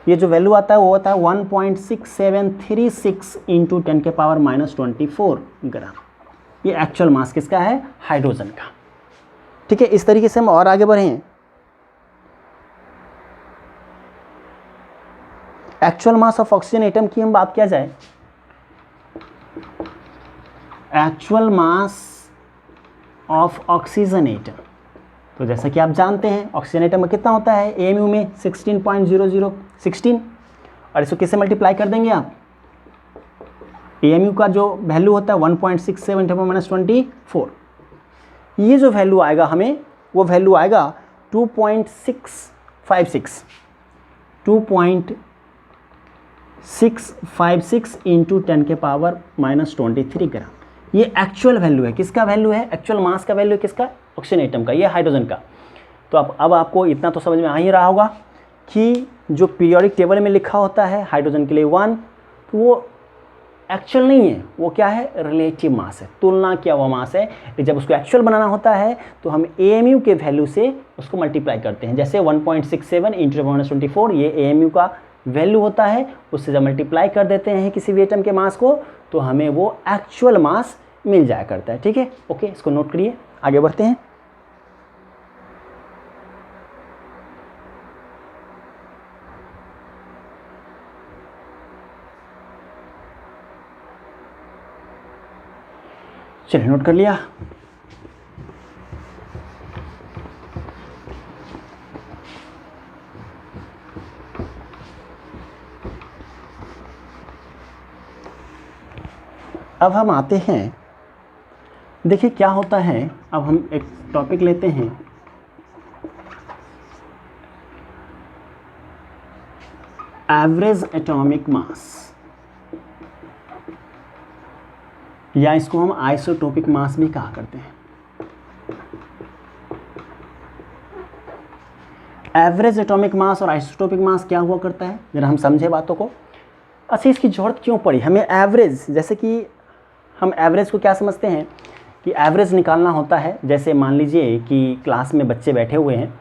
ये जो वैल्यू आता है वो होता है 1.6736 इंटू 10 के पावर माइनस 24 ग्राम। ये एक्चुअल मास किसका है, हाइड्रोजन का। ठीक है, इस तरीके से हम और आगे बढ़ें। Actual mass of oxygen atom की हम बात किया जाए, actual mass of oxygen atom, तो जैसा कि आप जानते हैं ऑक्सीजन एटम में कितना होता है, AMU में 16.0016, और इसको किससे मल्टीप्लाई कर देंगे आप, AMU का जो वैल्यू होता है 1.67 × 24, ये जो वैल्यू आएगा हमें, वो वैल्यू आएगा 2.656 इंटू 10 के पावर माइनस 23 ग्राम। ये एक्चुअल वैल्यू है, किसका वैल्यू है, एक्चुअल मास का वैल्यू है किसका, ऑक्सीजन एटम का, ये हाइड्रोजन का। तो अब आपको इतना तो समझ में आ ही रहा होगा कि जो पीरियोडिक टेबल में लिखा होता है हाइड्रोजन के लिए 1, तो वो एक्चुअल नहीं है, वो क्या है, रिलेटिव मास है, तुलना किया हुआ मास है। जब उसको एक्चुअल बनाना होता है तो हम AMU के वैल्यू से उसको मल्टीप्लाई करते हैं। जैसे 1.67 इंटू 24 ये AMU का वैल्यू होता है, उससे जब मल्टीप्लाई कर देते हैं किसी भी एटम के मास को, तो हमें वो एक्चुअल मास मिल जाया करता है। ठीक है, ओके, इसको नोट करिए, आगे बढ़ते हैं। चलिए, नोट कर लिया। अब हम आते हैं, देखिए क्या होता है, अब हम एक टॉपिक लेते हैं, एवरेज एटॉमिक मास, या इसको हम आइसोटोपिक मास भी कहा करते हैं। एवरेज एटॉमिक मास और आइसोटोपिक मास क्या हुआ करता है, जरा हम समझे बातों को। अच्छा, इसकी जरूरत क्यों पड़ी हमें एवरेज, जैसे कि हम एवरेज को क्या समझते हैं कि एवरेज निकालना होता है। जैसे मान लीजिए कि क्लास में बच्चे बैठे हुए हैं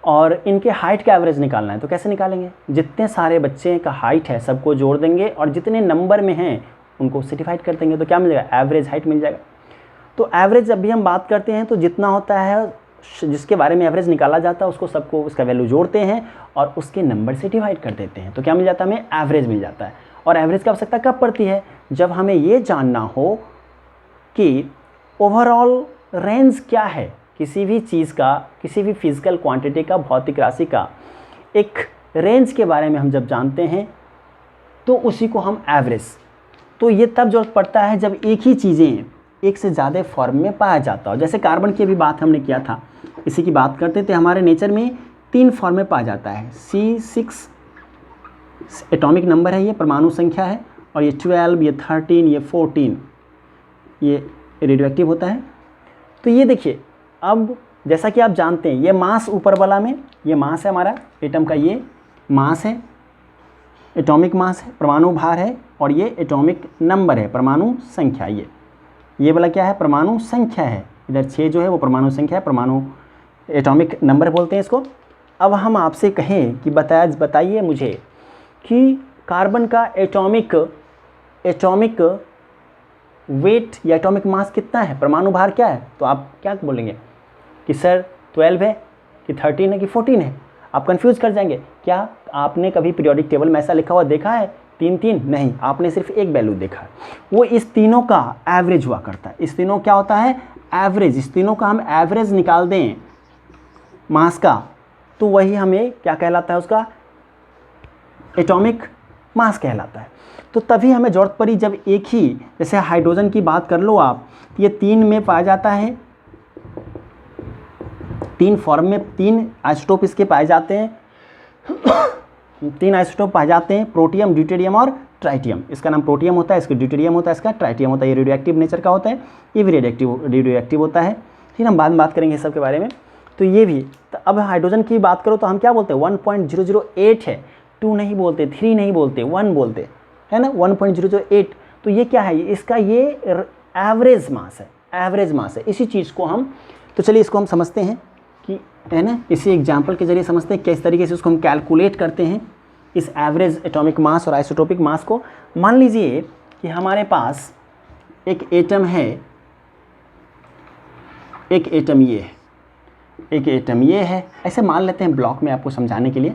और इनके हाइट का एवरेज निकालना है। तो कैसे निकालेंगे, जितने सारे बच्चे का हाइट है सबको जोड़ देंगे और जितने नंबर में हैं उनको उससे डिवाइड कर देंगे, तो क्या मिल जाएगा, एवरेज हाइट मिल जाएगा। तो एवरेज जब भी हम बात करते हैं तो जितना होता है जिसके बारे में एवरेज निकाला जाता है उसको सबको उसका वैल्यू जोड़ते हैं और उसके नंबर से डिवाइड कर देते हैं, तो क्या मिल जाता है, हमें एवरेज मिल जाता है। और एवरेज की आवश्यकता कब पड़ती है, जब हमें ये जानना हो कि ओवरऑल रेंज क्या है किसी भी चीज़ का, किसी भी फिजिकल क्वांटिटी का, भौतिक राशि का एक रेंज के बारे में हम जब जानते हैं तो उसी को हम एवरेज, तो ये तब जरूरत पड़ता है जब एक ही चीज़ें एक से ज़्यादा फॉर्म में पाया जाता हो। जैसे कार्बन की भी बात हमने किया था, इसी की बात करते थे। हमारे नेचर में 3 फॉर्म में पाया जाता है। C6 एटॉमिक नंबर है, ये परमाणु संख्या है, और ये 12, ये 13, ये 14 ये रेडियो एक्टिव होता है। तो ये देखिए, अब जैसा कि आप जानते हैं ये मास ऊपर वाला में, ये मास है हमारा एटम का, ये मास है, एटॉमिक मास है, परमाणु भार है, और ये एटॉमिक नंबर है, परमाणु संख्या। ये वाला क्या है, परमाणु संख्या है। इधर 6 जो है वो परमाणु संख्या है, परमाणु एटॉमिक नंबर बोलते हैं इसको। अब हम आपसे कहें कि बताइए मुझे कि कार्बन का एटॉमिक वेट या एटॉमिक मास कितना है, परमाणु भार क्या है, तो आप क्या बोलेंगे कि सर 12 है कि 13 है कि 14 है। आप कंफ्यूज कर जाएंगे। क्या आपने कभी पीरियोडिक टेबल में ऐसा लिखा हुआ देखा है 3-3? नहीं, आपने सिर्फ एक वैल्यू देखा है, वो इस तीनों का एवरेज हुआ करता है। इस तीनों क्या होता है, एवरेज। इस तीनों का हम एवरेज निकाल दें मास का तो वही हमें क्या कहलाता है, उसका एटॉमिक मास कहलाता है। तो तभी हमें ज़रूरत पड़ी जब एक ही, जैसे हाइड्रोजन की बात कर लो आप, ये 3 में पाया जाता है, 3 फॉर्म में 3 आइसोटोप इसके पाए जाते हैं 3 आइसोटोप पाए जाते हैं, प्रोटियम, ड्यूटेरियम और ट्राइटियम। इसका नाम प्रोटियम होता है, इसका ड्यूटेरियम होता है, इसका ट्राइटियम होता है। ये रेडियो एक्टिव नेचर का होता है, ये भी रेडियो एक्टिव होता है। फिर हम बाद में बात करेंगे सब के बारे में। तो ये भी, तो अब हाइड्रोजन की बात करो तो हम क्या बोलते हैं, 1.008 है, 2 नहीं बोलते, 3 नहीं बोलते, 1 बोलते है ना, 1.008। तो ये क्या है, इसका ये एवरेज मास है, एवरेज मास है। इसी चीज़ को हम, तो चलिए इसको हम समझते हैं कि, है ना, इसी एग्जाम्पल के जरिए समझते हैं किस तरीके से उसको हम कैलकुलेट करते हैं, इस एवरेज एटॉमिक मास और आइसोटोपिक मास को। मान लीजिए कि हमारे पास एक एटम है, एक एटम ये है, एक एटम ये है, ऐसे मान लेते हैं ब्लॉक में आपको समझाने के लिए,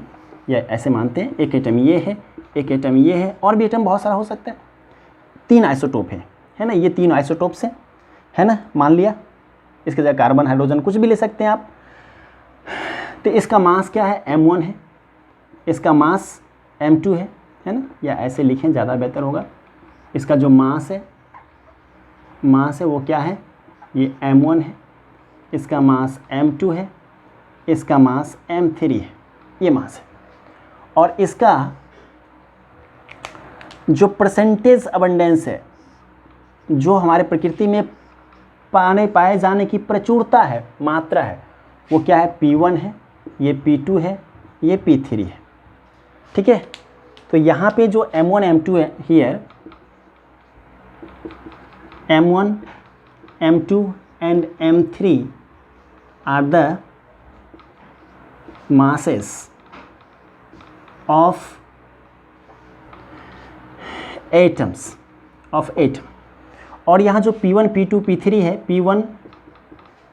या ऐसे मानते हैं एक एटम ये है, एक एटम ये है, और भी एटम बहुत सारा हो सकता है। 3 आइसोटोप है ना, ये 3 आइसोटोप्स हैं, है ना, मान लिया। इसके जगह कार्बन, हाइड्रोजन कुछ भी ले सकते हैं आप। तो इसका मास क्या है, m1 है, इसका मास m2 है ना, या ऐसे लिखें ज़्यादा बेहतर होगा। इसका जो मास है वो क्या है, ये m1 है, इसका मास m2 है, इसका मास m3 है, ये मास है। और इसका जो परसेंटेज अबंडेंस है, जो हमारे प्रकृति में पाए जाने की प्रचुरता है, मात्रा है, वो क्या है, P1 है, ये P2 है, ये P3 है। ठीक है, तो यहाँ पे जो M1 M2 है, here M1 M2 and M3 are the masses of atoms of atom। और यहाँ जो P1 P2 P3 है, P1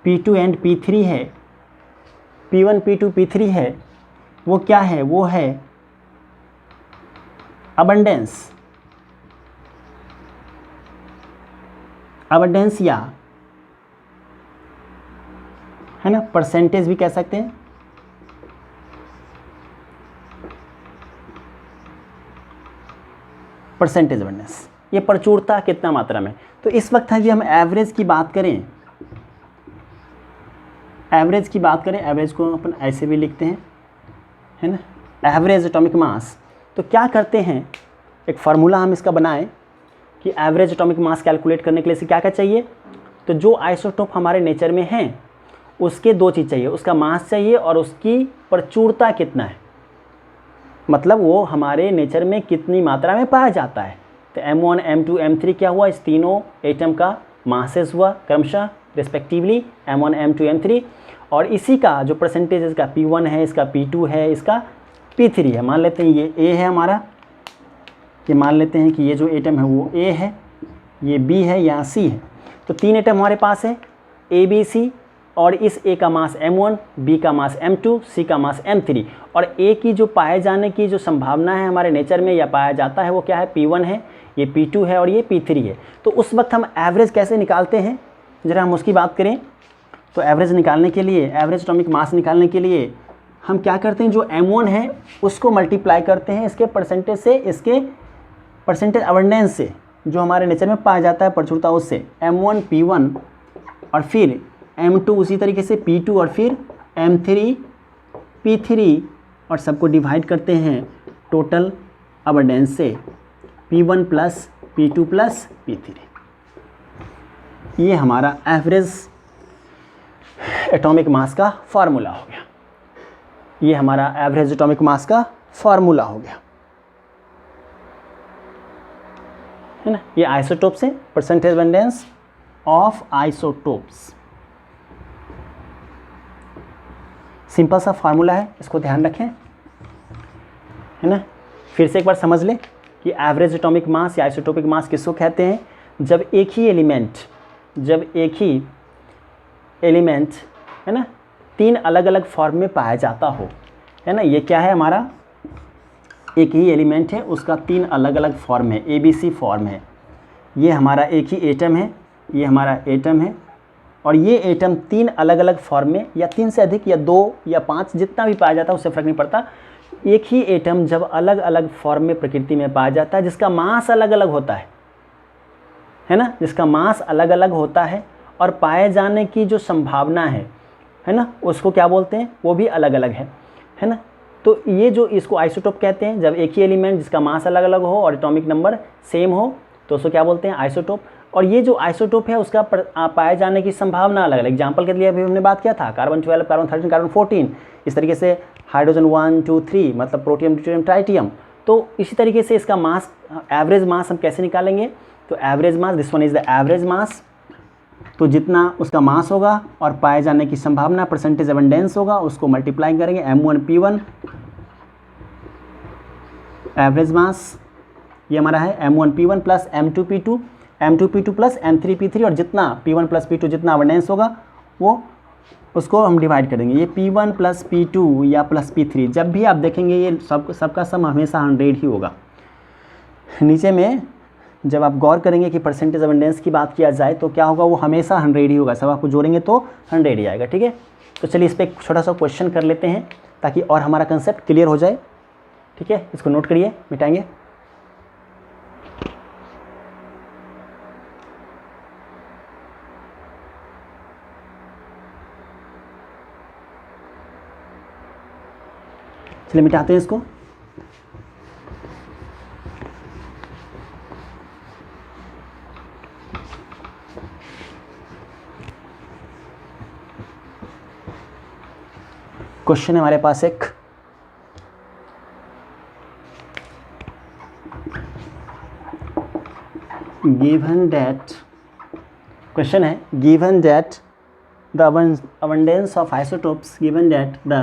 P2 and P3 है, P1 P2 P3 है, वो क्या है, वो है अबंडेंस, अबंडेंस, या है ना, परसेंटेज भी कह सकते हैं। परसेंटेज अबंडेंस, ये प्रचुरता कितना मात्रा में। तो इस वक्त यदि हम एवरेज की बात करें, एवरेज की बात करें, एवरेज को अपन ऐसे भी लिखते हैं, है ना, एवरेज एटॉमिक मास। तो क्या करते हैं, एक फार्मूला हम इसका बनाएं कि एवरेज एटॉमिक मास कैलकुलेट करने के लिए से क्या क्या चाहिए। तो जो आइसोटोप हमारे नेचर में हैं उसके 2 चीज़ चाहिए, उसका मास चाहिए और उसकी प्रचुरता कितना है, मतलब वो हमारे नेचर में कितनी मात्रा में पाया जाता है। तो M1 M2 M3 क्या हुआ, इस तीनों एटम का मासेस हुआ क्रमशः, रिस्पेक्टिवली M1 M2 M3, और इसी का जो परसेंटेज इसका P1 है, इसका P2 है, इसका P3 है। मान लेते हैं ये A है हमारा, ये मान लेते हैं कि ये जो एटम है वो A है, ये B है, यहाँ C है। तो 3 एटम हमारे पास है A B C, और इस A का मास M1, B का मास M2, C का मास M3, और A की जो पाए जाने की जो संभावना है हमारे नेचर में या पाया जाता है वो क्या है, P1 है, ये P2 है और ये P3 है। तो उस वक्त हम एवरेज कैसे निकालते हैं, ज़रा हम उसकी बात करें। तो एवरेज निकालने के लिए, एवरेज एटॉमिक मास निकालने के लिए हम क्या करते हैं, जो M1 है उसको मल्टीप्लाई करते हैं इसके परसेंटेज से, इसके परसेंटेज अबंडेंस से, जो हमारे नेचर में पाया जाता है प्रचुरता, उससे M1 P1, और फिर M2 उसी तरीके से P2, और फिर M3 P3, और सबको डिवाइड करते हैं टोटल अबंडेंस से, P1 plus P2 plus P3। ये हमारा एवरेज एटॉमिक मास का फार्मूला हो गया। ये हमारा एवरेज एटॉमिक मास का फार्मूला हो गया, है ना। ये आइसोटोप्स है, percentage abundance of isotopes. Simple सा फार्मूला है, इसको ध्यान रखें, है ना। फिर से एक बार समझ लें कि एवरेज एटॉमिक मास या आइसोटोपिक मास किसको कहते हैं, जब एक ही एलिमेंट है ना 3 अलग अलग फॉर्म में पाया जाता हो, है ना। ये क्या है, हमारा एक ही एलिमेंट है, उसका 3 अलग अलग फॉर्म है, ABC फॉर्म है। ये हमारा एक ही एटम है, ये हमारा एटम है, और ये एटम 3 अलग अलग फॉर्म में, या 3 से अधिक, या 2 या 5, जितना भी पाया जाता है उससे फ़र्क नहीं पड़ता। एक ही एटम जब अलग अलग फॉर्म में प्रकृति में पाया जाता है, जिसका मास अलग अलग होता है ना, जिसका मास अलग अलग होता है, और पाए जाने की जो संभावना है ना, उसको क्या बोलते हैं, वो भी अलग अलग है ना। तो ये जो इसको आइसोटोप कहते हैं, जब एक ही एलिमेंट जिसका मास अलग अलग हो और एटॉमिक नंबर सेम हो तो उसको क्या बोलते हैं, आइसोटोप। और ये जो आइसोटोप है उसका पाए जाने की संभावना अलग अलग। एग्जाम्पल के लिए अभी हमने बात किया था कार्बन 12, कार्बन 13, कार्बन 14, इस तरीके से हाइड्रोजन 1 2 3, मतलब प्रोटियम ड्यूटेरियम ट्राइटियम। तो इसी तरीके से इसका मास, एवरेज मास हम कैसे निकालेंगे, तो average mass, this one is the average mass. तो जितना उसका मास होगा और पाए जाने की संभावना, परसेंटेज अबंडेंस होगा, उसको मल्टीप्लाई करेंगे M1 P1 एवरेज मास, ये हमारा है M1 P1 plus M2 P2, M2 P2 plus M3 P3, और जितना P1 प्लस P2 जितना अबंडेंस होगा वो उसको हम डिवाइड करेंगे। ये P1 प्लस P2 या प्लस P3, जब भी आप देखेंगे ये सबका सम हमेशा 100 ही होगा। नीचे में जब आप गौर करेंगे कि परसेंटेज अबंडेंस की बात किया जाए तो क्या होगा, वो हमेशा 100 ही होगा। सब आपको जोड़ेंगे तो 100 ही आएगा, ठीक है। तो चलिए इस पर एक छोटा सा क्वेश्चन कर लेते हैं ताकि और हमारा कंसेप्ट क्लियर हो जाए, ठीक है। इसको नोट करिए, मिटाएंगे। चलिए मिटाते हैं इसको। क्वेश्चन है हमारे पास एक, गिवन दैट, क्वेश्चन है given that the abundance of isotopes, given that the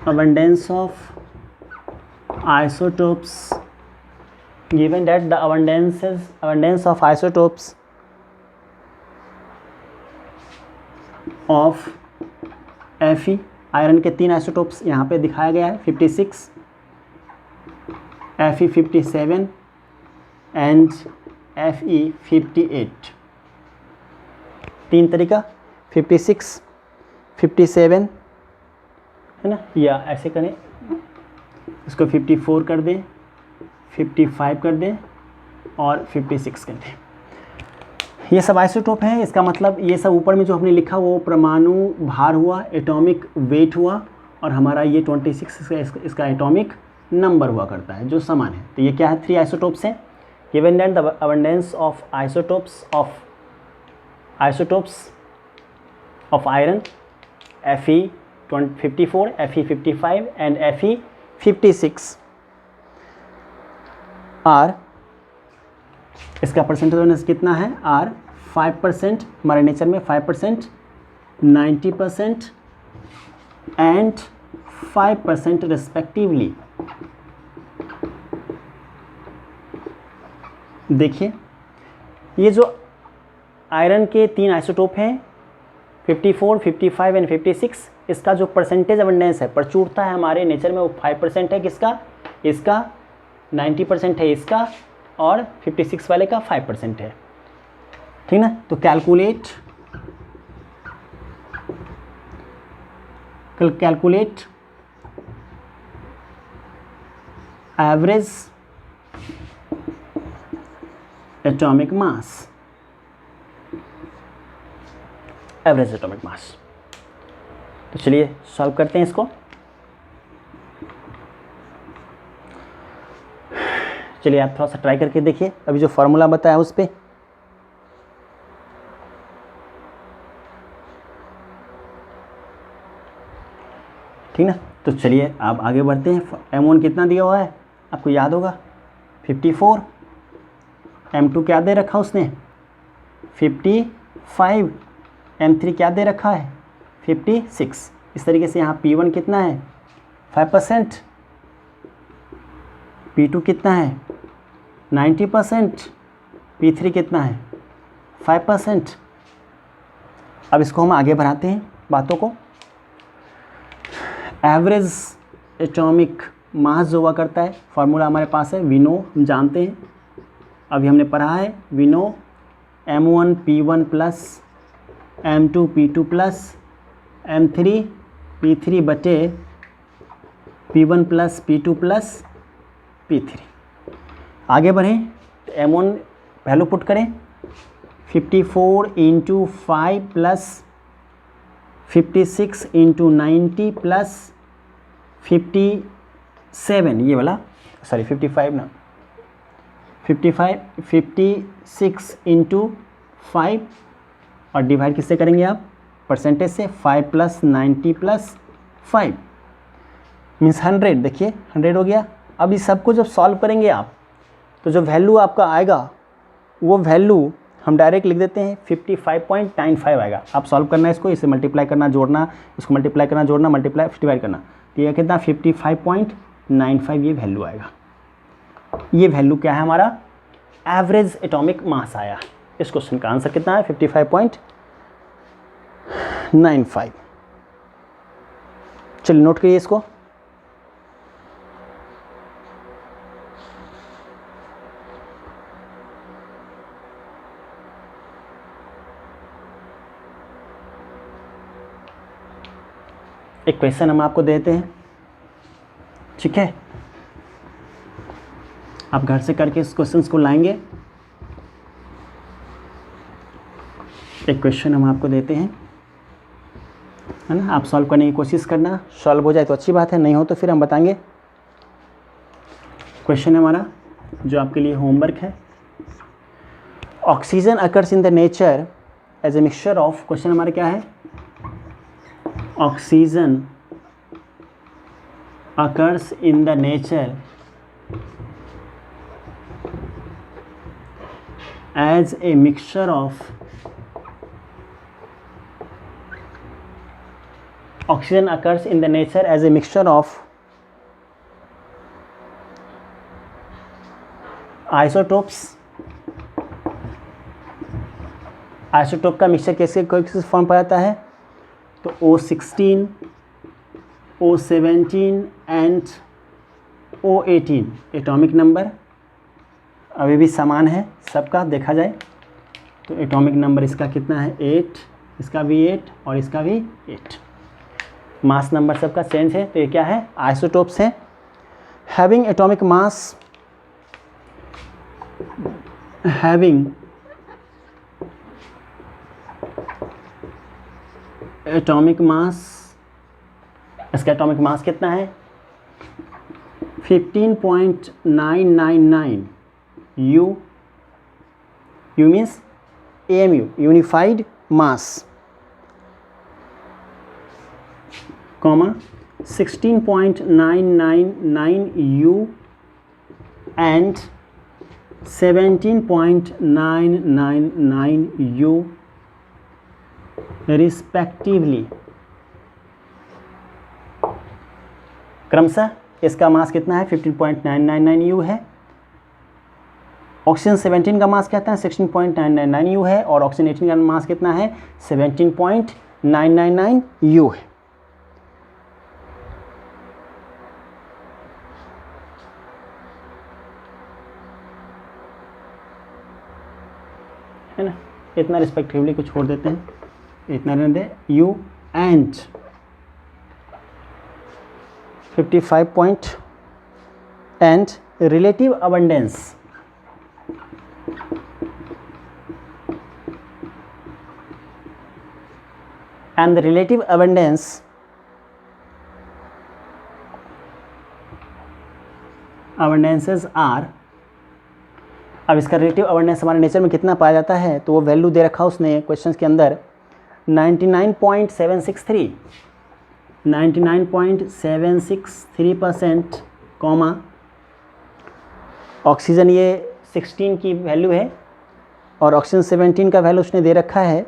abundance of isotopes, given that the abundance of isotopes of Fe, iron के 3 आइसोटोप्स यहाँ पे दिखाया गया है, 56, Fe 57 एंड Fe 58। 3 तरीका, 56, 57 है ना, या ऐसे करें, इसको 54 कर दें, 55 कर दें और 56 कर दें। ये सब आइसोटोप हैं। इसका मतलब ये सब ऊपर में जो हमने लिखा वो परमाणु भार हुआ, एटॉमिक वेट हुआ, और हमारा ये 26 इसका एटॉमिक नंबर हुआ करता है जो समान है। तो ये क्या है, 3 आइसोटोप्स हैं। Given that the abundance of isotopes of iron Fe 54, Fe 55 and Fe 56 are इसका परसेंटेज कितना है आर 5%, हमारे नेचर में 5%, 90% एंड 5% रिस्पेक्टिवली। देखिए ये जो आयरन के 3 आइसोटोप हैं 54, 55 एंड 56, इसका जो परसेंटेज अबंडेंस है, प्रचुरता है हमारे नेचर में, वो 5% है। किसका? इसका 90% है इसका, और 56 वाले का 5% है। ठीक ना? तो calculate average atomic mass, average atomic mass. तो चलिए सॉल्व करते हैं इसको। चलिए आप थोड़ा सा ट्राई करके देखिए, अभी जो फॉर्मूला बताया उस पर। ठीक ना? तो चलिए आप आगे बढ़ते हैं। M1 कितना दिया हुआ है आपको याद होगा, 54। M2 क्या दे रखा उसने, 55। M3 क्या दे रखा है, 56। इस तरीके से यहाँ P1 कितना है, 5%, P2 कितना है, 90%, P3 कितना है, 5%। अब इसको हम आगे बढ़ाते हैं बातों को। एवरेज एटॉमिक मास जो हुआ करता है, फार्मूला हमारे पास है, विनो हम जानते हैं, अभी हमने पढ़ा है। विनो M1 P1 plus M2 P2 plus M3 P3 बटे P1 plus P2 plus P3। आगे बढ़ें तो M1 वैल्यू पुट करें, 54 इंटू 5 प्लस 56 इंटू 90 प्लस 57, ये वाला सॉरी 55 ना, 56 इंटू 5 और डिवाइड किससे करेंगे आप, परसेंटेज से। 5 प्लस 90 प्लस 5 मीन्स 100। देखिए 100 हो गया। अब इस सबको जब सॉल्व करेंगे आप, तो जो वैल्यू आपका आएगा वो वैल्यू हम डायरेक्ट लिख देते हैं, 55.95 आएगा। आप सॉल्व करना है इसको, इसे मल्टीप्लाई करना, जोड़ना, इसको मल्टीप्लाई करना, जोड़ना, मल्टीप्लाई डिवाइड करना, तो ये कितना 55.95 ये वैल्यू आएगा। ये वैल्यू क्या है हमारा, एवरेज एटॉमिक मास आया। इस क्वेश्चन का आंसर कितना है, 55.95। चलिए नोट करिए इसको। एक क्वेश्चन हम आपको देते हैं, ठीक है, आप घर से करके इस क्वेश्चंस को लाएंगे। एक क्वेश्चन हम आपको देते हैं, है ना, आप सॉल्व करने की कोशिश करना। सॉल्व हो जाए तो अच्छी बात है, नहीं हो तो फिर हम बताएंगे। क्वेश्चन है हमारा जो आपके लिए होमवर्क है, oxygen occurs in the nature as a mixture of, question हमारा क्या है, oxygen occurs in the nature as a mixture of, oxygen occurs in the nature as a mixture of isotopes। Isotope का mixture कैसे किस form पर आता है, तो O16, O17 and O18 atomic number अभी भी समान है सबका, देखा जाए तो एटॉमिक नंबर इसका कितना है 8, इसका भी 8 और इसका भी 8। मास नंबर सबका चेंज है, तो ये क्या है, आइसोटोप्स हैं। Having atomic mass, having atomic mass, इसका एटॉमिक मास कितना है 15.999 U, U means AMU, unified mass, comma 16.999 U and 17.999 U respectively. क्रमशः इसका मास कितना है? 15.999 U है। ऑक्सीजन 17 का मास कहता है 16.999 U है, और ऑक्सीजन 18 का मास कितना है? 17.999 U है। है ना, इतना रिस्पेक्टिवली को छोड़ देते हैं, इतना रहने दे U and 55 point and relative abundance and the relative abundances are, अब इसका रिलेटिव अबंडेंस हमारे नेचर में कितना पाया जाता है, तो वो वैल्यू दे रखा उसने क्वेश्चंस के अंदर 99.763% कॉमा ऑक्सीजन ये 16 की वैल्यू है, और ऑक्सीजन 17 का वैल्यू उसने दे रखा है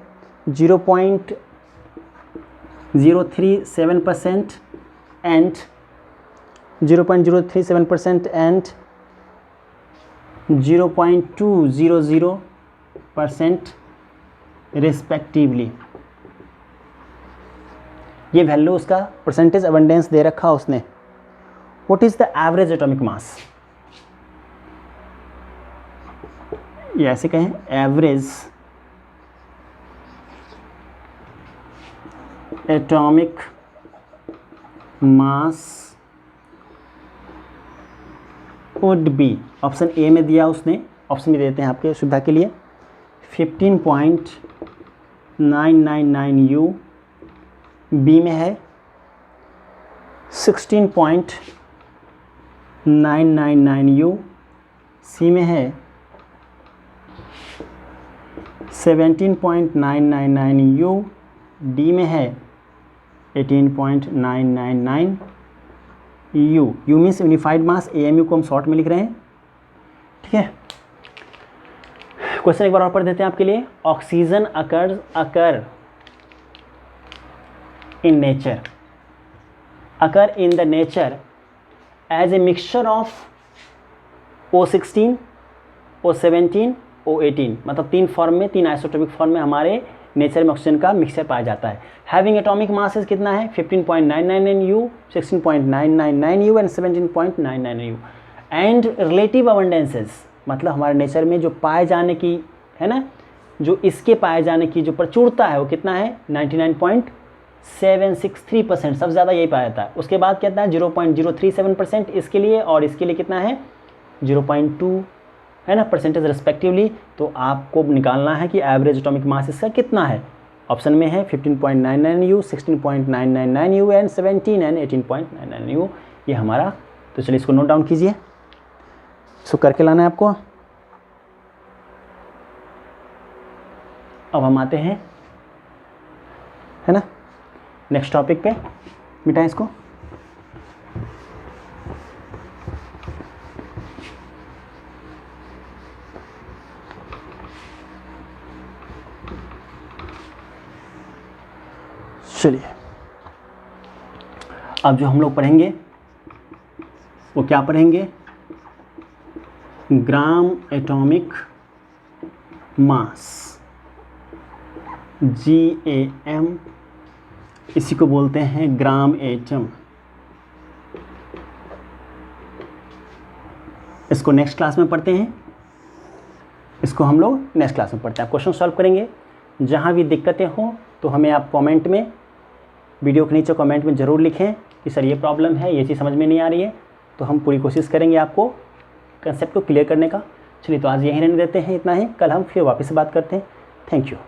0.037% एंड 0.037% एंड 0.200% रिस्पेक्टिवली। ये वैल्यू उसका परसेंटेज अबंडेंस दे रखा उसने। What is the average atomic mass? ये ऐसे कहें, average atomic mass would be, option A में दिया उसने, ऑप्शन भी देते हैं आपके सुविधा के लिए, 15.999 U, बी में है 16.999 U, सी में है 17.999 U, डी में है 18.999 U। U मीन्स यूनिफाइड मास, AMU को हम शॉर्ट में लिख रहे हैं, ठीक है। क्वेश्चन एक बार और पढ़ देते हैं आपके लिए। Oxygen occur in nature, occur in the nature as a mixture of O16, O17, O18, मतलब तीन फॉर्म में, तीन आइसोटोपिक फॉर्म में हमारे नेचर में ऑक्सीजन का मिक्सचर पाया जाता है। हैविंग एटॉमिक मासेस कितना है? 15.999 U, 16.999 U and 17.999 U। And relative abundances, मतलब हमारे नेचर में जो पाए जाने की है ना, जो इसके पाए जाने की जो प्रचुरता है वो कितना है? 99.763%, सबसे ज़्यादा यही पाया जाता है। उसके बाद कहता है 0.037% इसके लिए, और इसके लिए कितना है? 0.2 है ना परसेंटेज रिस्पेक्टिवली। तो आपको निकालना है कि एवरेज एटॉमिक मास इसका कितना है। ऑप्शन में है 15.99 U, 16.999 U and 17 and 18.99 U, ये हमारा। तो चलिए इसको नोट डाउन कीजिए, इसको करके लाना है आपको। अब हम आते हैं है ना नेक्स्ट टॉपिक पे, मिटाएं इसको। चलिए अब जो हम लोग पढ़ेंगे वो क्या पढ़ेंगे? ग्राम एटॉमिक मास, GAM, इसी को बोलते हैं ग्राम एटम। इसको नेक्स्ट क्लास में पढ़ते हैं, इसको हम लोग नेक्स्ट क्लास में पढ़ते हैं। आप क्वेश्चन सॉल्व करेंगे। जहाँ भी दिक्कतें हों तो हमें आप कमेंट में, वीडियो के नीचे कमेंट में ज़रूर लिखें कि सर ये प्रॉब्लम है, ये चीज़ समझ में नहीं आ रही है, तो हम पूरी कोशिश करेंगे आपको कंसेप्ट को क्लियर करने का। चलिए तो आज यहीं रहने देते हैं, इतना ही। कल हम फिर वापस से बात करते हैं। Thank you.